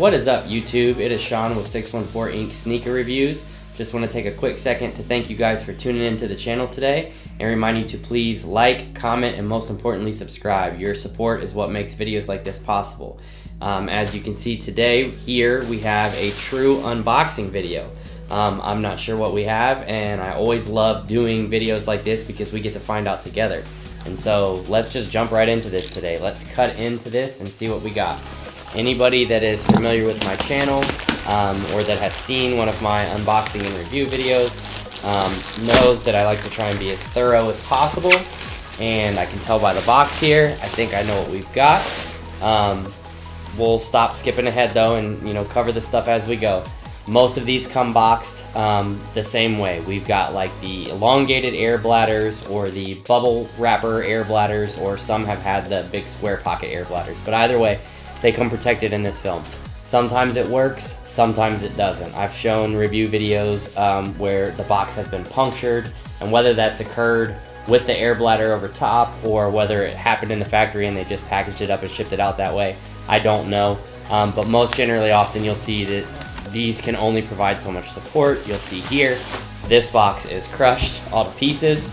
What is up, YouTube? It is Sean with 614 Inc. Sneaker Reviews. Just want to take a quick second to thank you guys for tuning into the channel today and remind you to please like, comment, and most importantly subscribe. Your support is what makes videos like this possible. As you can see today, here we have a true unboxing video. I'm not sure what we have, and I always love doing videos like this because we get to find out together. And so let's just jump right into this today. Let's cut into this and see what we got. Anybody that is familiar with my channel or that has seen one of my unboxing and review videos knows that I like to try and be as thorough as possible. And I can tell by the box here, I think I know what we've got. We'll stop skipping ahead though and cover the stuff as we go. Most of these come boxed the same way. We've got like the elongated air bladders or the bubble wrapper air bladders, or some have had the big square pocket air bladders. But either way, they come protected in this film. Sometimes it works, sometimes it doesn't. I've shown review videos where the box has been punctured, and whether that's occurred with the air bladder over top or whether it happened in the factory and they just packaged it up and shipped it out that way, I don't know. But most generally often you'll see that these can only provide so much support. You'll see here, this box is crushed all to pieces.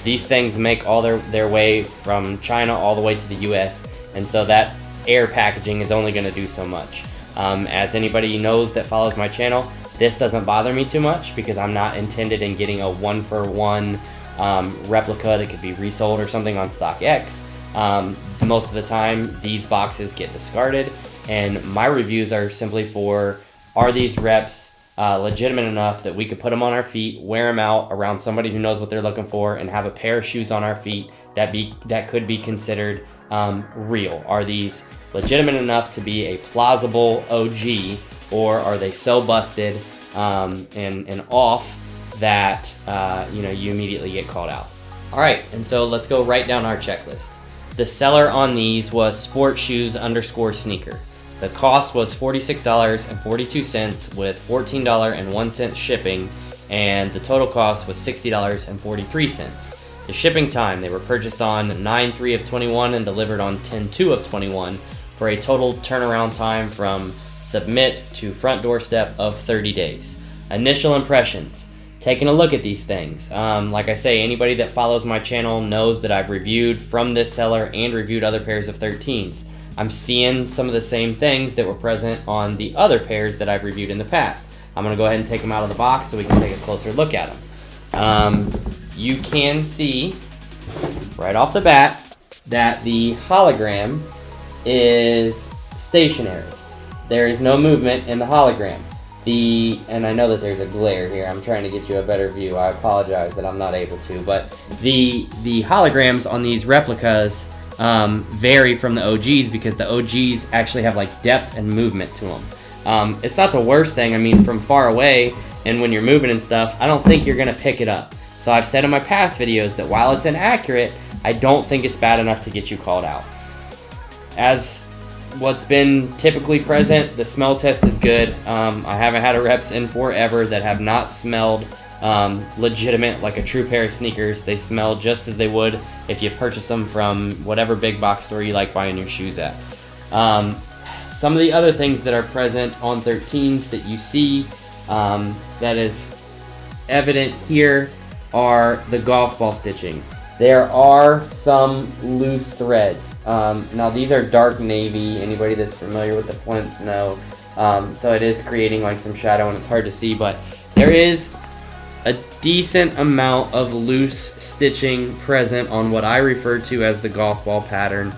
These things make all their way from China all the way to the US, and so that air packaging is only going to do so much. As anybody knows that follows my channel, this doesn't bother me too much because I'm not intended in getting a one-for-one replica that could be resold or something on StockX. Most of the time these boxes get discarded, and my reviews are simply for, are these reps legitimate enough that we could put them on our feet, wear them out around somebody who knows what they're looking for, and have a pair of shoes on our feet that could be considered real? Are these legitimate enough to be a plausible OG, or are they so busted and off that you immediately get called out? All right, and so let's go right down our checklist. The seller on these was sportshoes_sneaker. The cost was $46.42 with $14.01 shipping, and the total cost was $60.43. The shipping time, they were purchased on 9/3 of 21 and delivered on 10/2 of 21 for a total turnaround time from submit to front doorstep of 30 days. Initial impressions, taking a look at these things. Like I say, anybody that follows my channel knows that I've reviewed from this seller and reviewed other pairs of 13s. I'm seeing some of the same things that were present on the other pairs that I've reviewed in the past. I'm going to go ahead and take them out of the box so we can take a closer look at them. You can see right off the bat that the hologram is stationary. There is no movement in the hologram. And I know that there's a glare here. I'm trying to get you a better view. I apologize that I'm not able to, but the holograms on these replicas vary from the OGs because the OGs actually have like depth and movement to them. It's not the worst thing. I mean, from far away and when you're moving and stuff, I don't think you're gonna pick it up. So I've said in my past videos that while it's inaccurate, I don't think it's bad enough to get you called out. As what's been typically present, the smell test is good. I haven't had a reps in forever that have not smelled legitimate, like a true pair of sneakers. They smell just as they would if you purchase them from whatever big box store you like buying your shoes at. Some of the other things that are present on 13s that you see that is evident here are the golf ball stitching. There are some loose threads. Now these are dark navy. Anybody that's familiar with the Flints know. So it is creating like some shadow and it's hard to see, but there is a decent amount of loose stitching present on what I refer to as the golf ball pattern.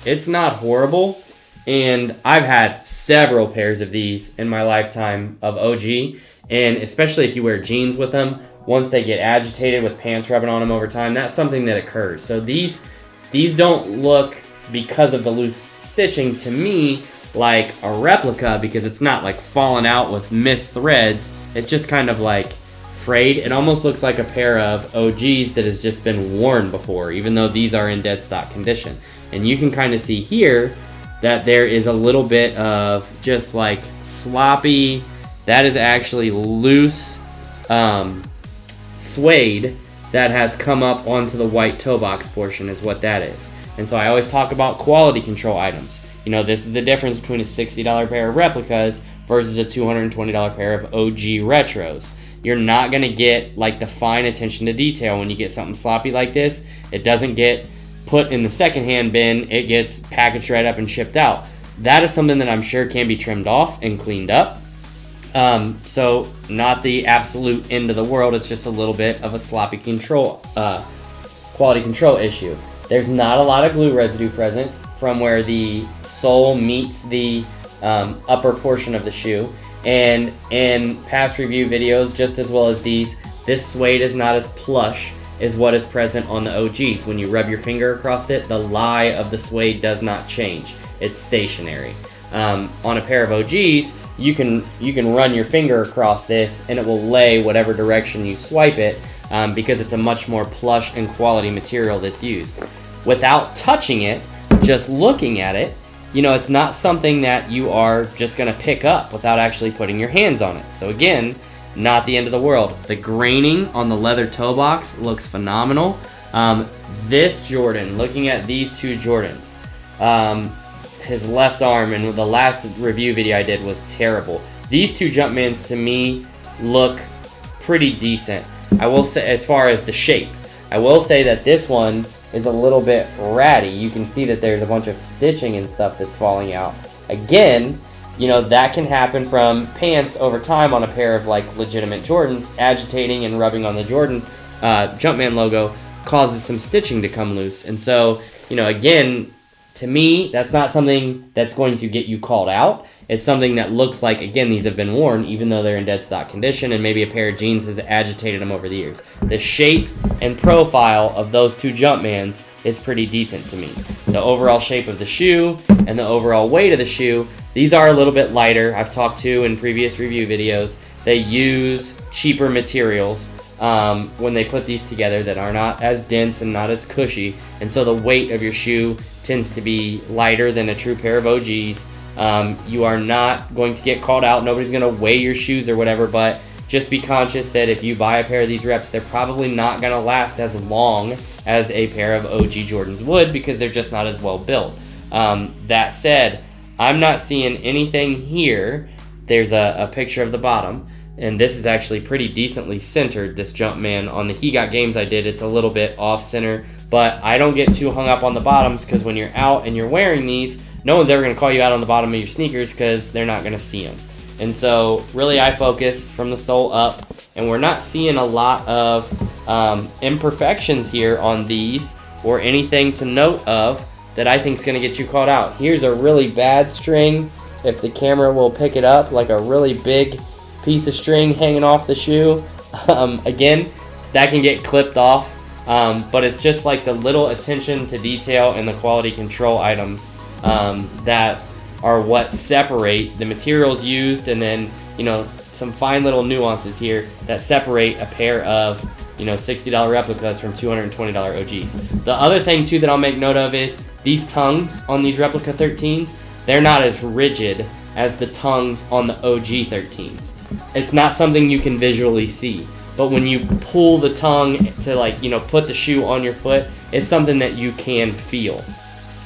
It's not horrible, and I've had several pairs of these in my lifetime of OG, and especially if you wear jeans with them, once they get agitated with pants rubbing on them over time, that's something that occurs. So these don't look, because of the loose stitching, to me like a replica, because it's not like falling out with missed threads. It's just kind of like frayed. It almost looks like a pair of OGs that has just been worn before, even though these are in dead stock condition. And you can kind of see here that there is a little bit of just like sloppy, that is actually loose suede that has come up onto the white toe box portion is what that is. And so I always talk about quality control items. You know, this is the difference between a $60 pair of replicas versus a $220 pair of OG retros. You're not going to get like the fine attention to detail when you get something sloppy like this. It doesn't get put in the secondhand bin, it gets packaged right up and shipped out. That is something that I'm sure can be trimmed off and cleaned up. So not the absolute end of the world, it's just a little bit of a sloppy control, quality control issue. There's not a lot of glue residue present from where the sole meets the upper portion of the shoe. And in past review videos, just as well as these, this suede is not as plush as what is present on the OGs. When you rub your finger across it, the lie of the suede does not change. It's stationary. On a pair of OGs, you can run your finger across this and it will lay whatever direction you swipe it, because it's a much more plush and quality material that's used. Without touching it, just looking at it, you know, it's not something that you are just gonna pick up without actually putting your hands on it. So again, not the end of the world. The graining on the leather toe box looks phenomenal. This Jordan, looking at these two Jordans, his left arm, and the last review video I did was terrible. These two Jumpmans to me look pretty decent. I will say, as far as the shape, I will say that this one is a little bit ratty. You can see that there's a bunch of stitching and stuff that's falling out. Again, you know, that can happen from pants over time on a pair of like legitimate Jordans. Agitating and rubbing on the Jordan Jumpman logo causes some stitching to come loose. And so, you know, again, to me, that's not something that's going to get you called out. It's something that looks like, again, these have been worn even though they're in dead stock condition, and maybe a pair of jeans has agitated them over the years. The shape and profile of those two Jumpmans is pretty decent to me. The overall shape of the shoe and the overall weight of the shoe, these are a little bit lighter. I've talked to in previous review videos, they use cheaper materials when they put these together that are not as dense and not as cushy, and so the weight of your shoe tends to be lighter than a true pair of OGs. You are not going to get called out. Nobody's going to weigh your shoes or whatever, but just be conscious that if you buy a pair of these reps, they're probably not going to last as long as a pair of OG Jordans would, because they're just not as well built. That said, I'm not seeing anything here. There's a picture of the bottom, and this is actually pretty decently centered, this Jumpman. On the He Got Games I did, it's a little bit off center, but I don't get too hung up on the bottoms, because when you're out and you're wearing these, no one's ever going to call you out on the bottom of your sneakers because they're not going to see them. And so really I focus from the sole up, and we're not seeing a lot of imperfections here on these or anything to note of that I think is going to get you called out. Here's a really bad string, if the camera will pick it up, like a really big piece of string hanging off the shoe. Again, that can get clipped off, but it's just like the little attention to detail and the quality control items that are what separate the materials used, and then, you know, some fine little nuances here that separate a pair of, you know, $60 replicas from $220 OGs. The other thing too that I'll make note of is these tongues on these replica 13s, they're not as rigid as the tongues on the OG 13s. It's not something you can visually see, but when you pull the tongue to, like, you know, put the shoe on your foot, it's something that you can feel.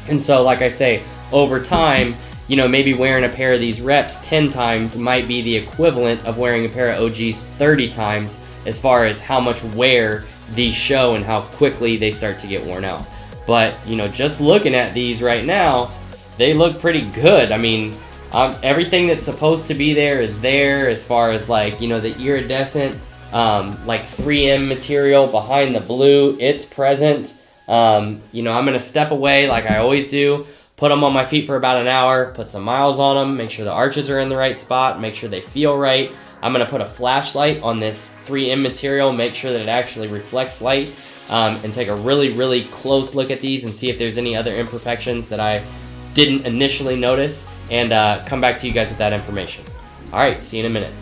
And so, like I say, over time, you know, maybe wearing a pair of these reps 10 times might be the equivalent of wearing a pair of OGs 30 times as far as how much wear these show and how quickly they start to get worn out. But, you know, just looking at these right now, they look pretty good. I mean, everything that's supposed to be there is there, as far as, like, you know, the iridescent, like 3M material behind the blue, it's present. You know, I'm going to step away like I always do, put them on my feet for about an hour, put some miles on them, make sure the arches are in the right spot, make sure they feel right. I'm going to put a flashlight on this 3M material, make sure that it actually reflects light, and take a really, really close look at these and see if there's any other imperfections that I didn't initially notice, and come back to you guys with that information. All right, see you in a minute.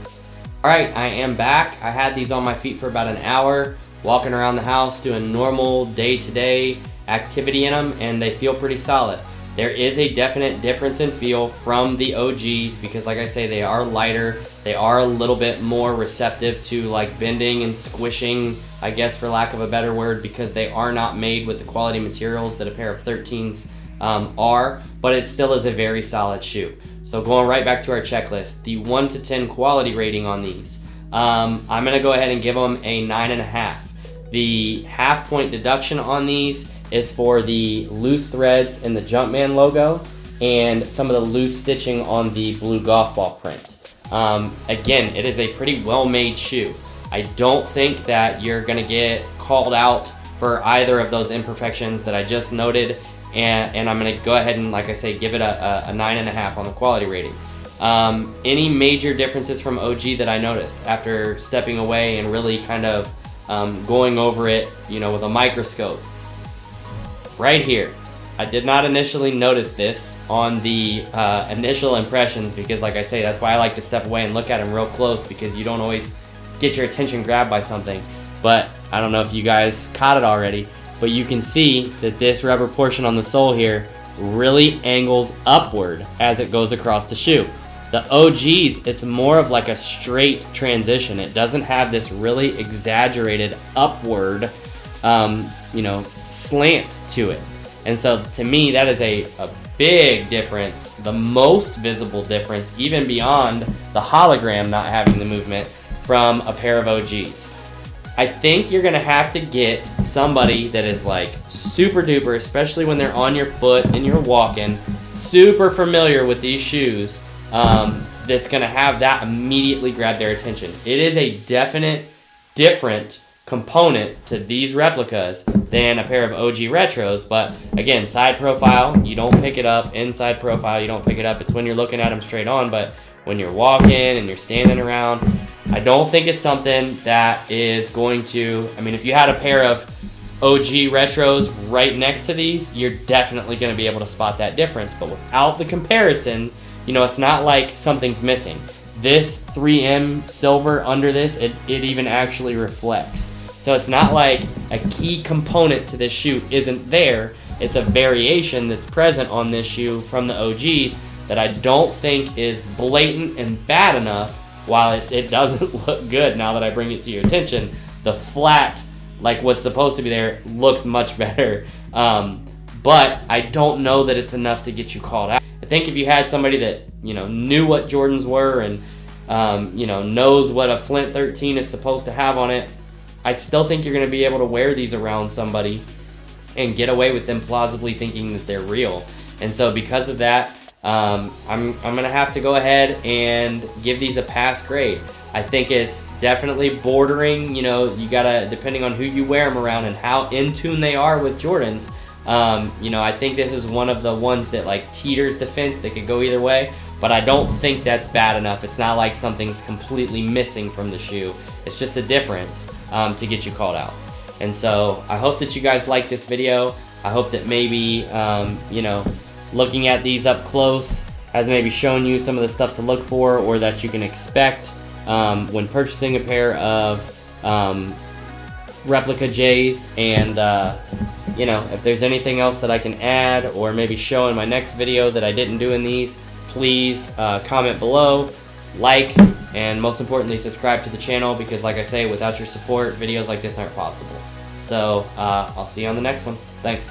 All right, I am back. I had these on my feet for about an hour, walking around the house, doing normal day-to-day activity in them, and they feel pretty solid. There is a definite difference in feel from the OGs because, like I say, they are lighter. They are a little bit more receptive to, like, bending and squishing, I guess, for lack of a better word, because they are not made with the quality materials that a pair of 13s are, but it still is a very solid shoe. So going right back to our checklist, the 1 to 10 quality rating on these, I'm gonna go ahead and give them a 9.5. The half-point deduction on these is for the loose threads in the Jumpman logo and some of the loose stitching on the blue golf ball print. Again, it is a pretty well-made shoe. I don't think that you're gonna get called out for either of those imperfections that I just noted, and I'm gonna go ahead and, like I say, give it a 9.5 on the quality rating. Any major differences from OG that I noticed after stepping away and really kind of going over it, you know, with a microscope? Right here. I did not initially notice this on the initial impressions because, like I say, that's why I like to step away and look at them real close, because you don't always get your attention grabbed by something. But I don't know if you guys caught it already, but you can see that this rubber portion on the sole here really angles upward as it goes across the shoe. The OGs, it's more of like a straight transition. It doesn't have this really exaggerated upward, you know, slant to it. And so to me, that is a big difference, the most visible difference, even beyond the hologram not having the movement, from a pair of OGs. I think you're gonna have to get somebody that is like super duper, especially when they're on your foot and you're walking, super familiar with these shoes, that's gonna have that immediately grab their attention. It is a definite different component to these replicas than a pair of OG retros, but again, side profile, you don't pick it up. Inside profile, you don't pick it up. It's when you're looking at them straight on, but when you're walking and you're standing around, I don't think it's something that is going to, I mean, if you had a pair of OG retros right next to these, you're definitely going to be able to spot that difference. But without the comparison, you know, it's not like something's missing. This 3M silver under this, it even actually reflects. So it's not like a key component to this shoe isn't there. It's a variation that's present on this shoe from the OGs that I don't think is blatant and bad enough. While it doesn't look good now that I bring it to your attention, the flat, like what's supposed to be there, looks much better. But I don't know that it's enough to get you called out. I think if you had somebody that, you know, knew what Jordans were and, you know, knows what a Flint 13 is supposed to have on it, I still think you're going to be able to wear these around somebody and get away with them plausibly thinking that they're real. And so because of that, I'm going to have to go ahead and give these a pass grade. I think it's definitely bordering, you know, you got to, depending on who you wear them around and how in tune they are with Jordans, you know, I think this is one of the ones that like teeters the fence that could go either way, but I don't think that's bad enough. It's not like something's completely missing from the shoe. It's just a difference to get you called out. And so I hope that you guys like this video. I hope that maybe, you know, looking at these up close has maybe shown you some of the stuff to look for or that you can expect when purchasing a pair of replica J's. And you know, if there's anything else that I can add or maybe show in my next video that I didn't do in these, please comment below, like, and most importantly, subscribe to the channel, because like I say, without your support, videos like this aren't possible. So I'll see you on the next one. Thanks.